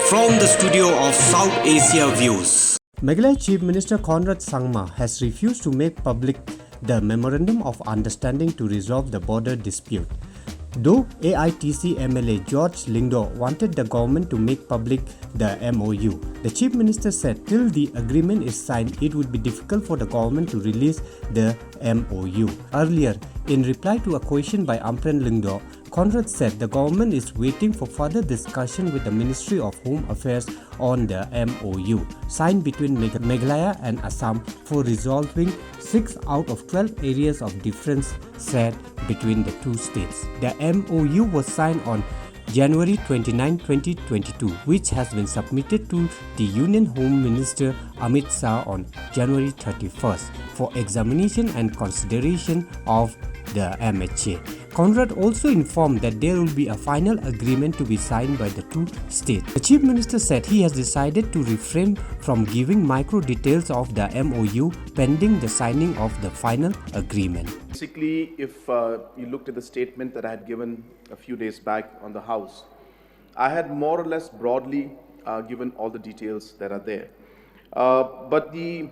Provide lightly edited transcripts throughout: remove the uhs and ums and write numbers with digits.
From the studio of South Asia Views. Meghalaya Chief Minister Conrad has refused to make public the Memorandum of Understanding to resolve the border dispute. Though AITC MLA George Lingdo wanted the government to make public the MoU, the Chief Minister said till the agreement is signed, it would be difficult for the government to release the MoU. Earlier, in reply to a question by Ampren Lingdo, Conrad said the government is waiting for further discussion with the Ministry of Home Affairs on the MoU signed between Meghalaya and Assam for resolving 6 out of 12 areas of difference shared between the two states. The MoU was signed on January 29, 2022, which has been submitted to the Union Home Minister Amit Shah on January 31st for examination and consideration of the MHA. Conrad also informed that there will be a final agreement to be signed by the two states. The Chief Minister said he has decided to refrain from giving micro details of the MoU pending the signing of the final agreement. Basically, if you looked at the statement that I had given a few days back on the House, I had more or less broadly given all the details that are there. But the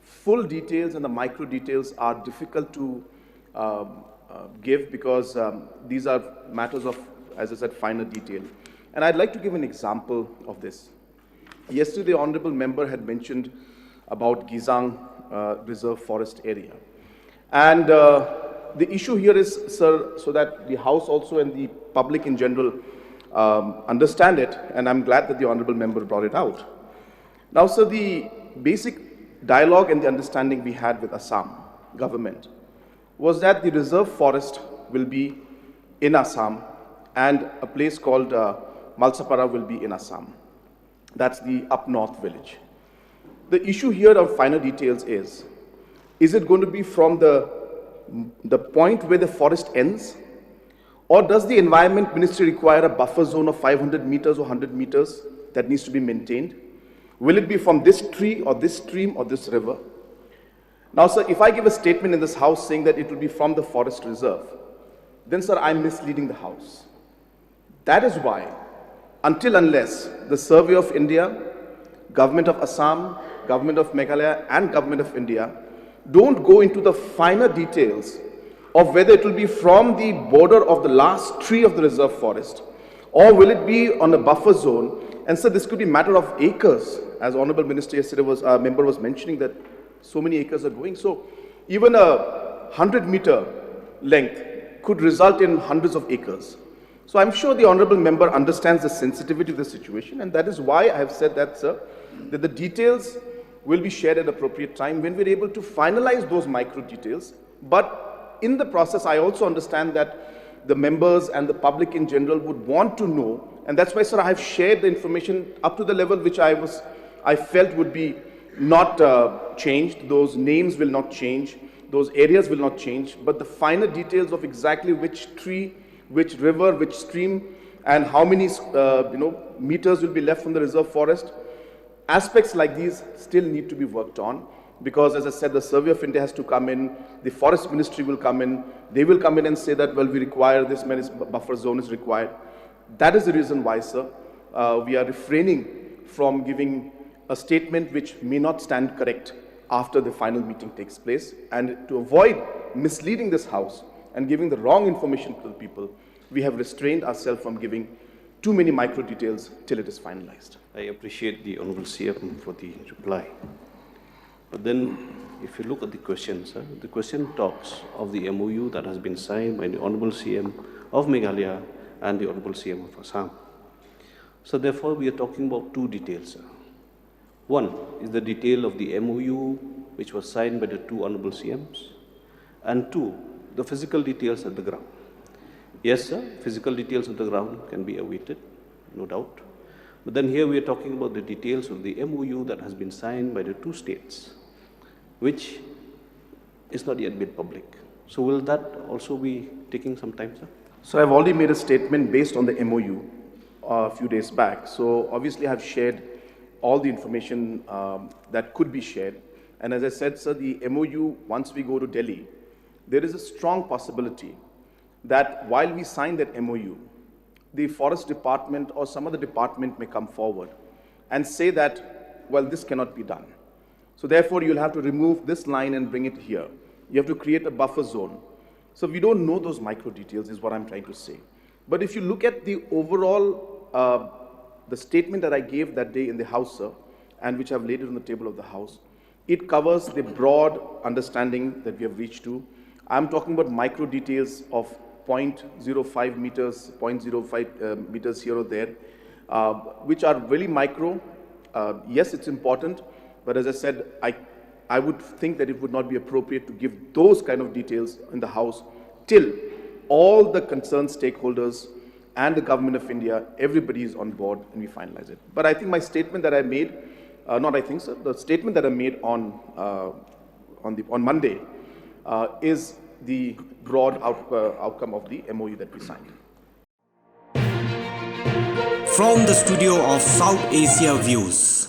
full details and the micro details are difficult to give because these are matters of, as I said, finer detail. And I'd like to give an example of this. Yesterday, the Honorable Member had mentioned about Gizang Reserve Forest area. And the issue here is, sir, so that the House also and the public in general understand it, and I'm glad that the Honorable Member brought it out. Now, sir, the basic dialogue and the understanding we had with Assam government was that the reserve forest will be in Assam and a place called Malsapara will be in Assam. That's the up north village. The issue here of finer details is it going to be from the point where the forest ends, or does the Environment Ministry require a buffer zone of 500 meters or 100 meters that needs to be maintained? Will it be from this tree or this stream or this river? Now, sir, if I give a statement in this House saying that it will be from the forest reserve, then, sir, I'm misleading the House. That is why, until unless the Survey of India, Government of Assam, Government of Meghalaya and Government of India don't go into the finer details of whether it will be from the border of the last tree of the reserve forest or will it be on a buffer zone. And so this could be a matter of acres, as Honorable Minister yesterday member was mentioning that so many acres are going. So even a 100-meter length could result in hundreds of acres. So I'm sure the Honorable Member understands the sensitivity of the situation, and that is why I have said that, sir, that the details will be shared at appropriate time when we're able to finalize those micro details. But in the process, I also understand that the members and the public in general would want to know, and that's why, sir, I have shared the information up to the level which I felt would be not changed. Those names will not change, those areas will not change, but the finer details of exactly which tree, which river, which stream, and how many meters will be left from the reserve forest. Aspects like these still need to be worked on because, as I said, the Survey of India has to come in, the Forest Ministry will come in, they will come in and say that, well, we require this many buffer zone is required. That is the reason why, sir, we are refraining from giving a statement which may not stand correct after the final meeting takes place. And to avoid misleading this House and giving the wrong information to the people, we have restrained ourselves from giving too many micro details till it is finalized. I appreciate the Honorable CM for the reply. But then, if you look at the question, sir, the question talks of the MoU that has been signed by the Honorable CM of Meghalaya and the Honorable CM of Assam. So therefore, we are talking about two details, sir. One is the detail of the MoU, which was signed by the two Honorable CMs, and two, the physical details at the ground. Yes, sir, physical details on the ground can be awaited, no doubt. But then here we are talking about the details of the MoU that has been signed by the two states, which is not yet made public. So will that also be taking some time, sir? So I've already made a statement based on the MoU a few days back. So obviously I've shared all the information that could be shared. And as I said, sir, the MoU, once we go to Delhi, there is a strong possibility that while we sign that MoU, the forest department or some other department may come forward and say that, well, this cannot be done. So therefore, you'll have to remove this line and bring it here. You have to create a buffer zone. So we don't know those micro details is what I'm trying to say. But if you look at the overall, the statement that I gave that day in the House, sir, and which I've laid it on the table of the House, it covers the broad understanding that we have reached to. I'm talking about micro details of 0.05 meters, 0.05 meters here or there, which are really micro. Yes, it's important, but as I said, I would think that it would not be appropriate to give those kind of details in the House till all the concerned stakeholders and the government of India, everybody is on board and we finalize it. But I think my statement that I made, the statement that I made on Monday is the broad outcome of the MoU that we signed. From the studio of South Asia Views.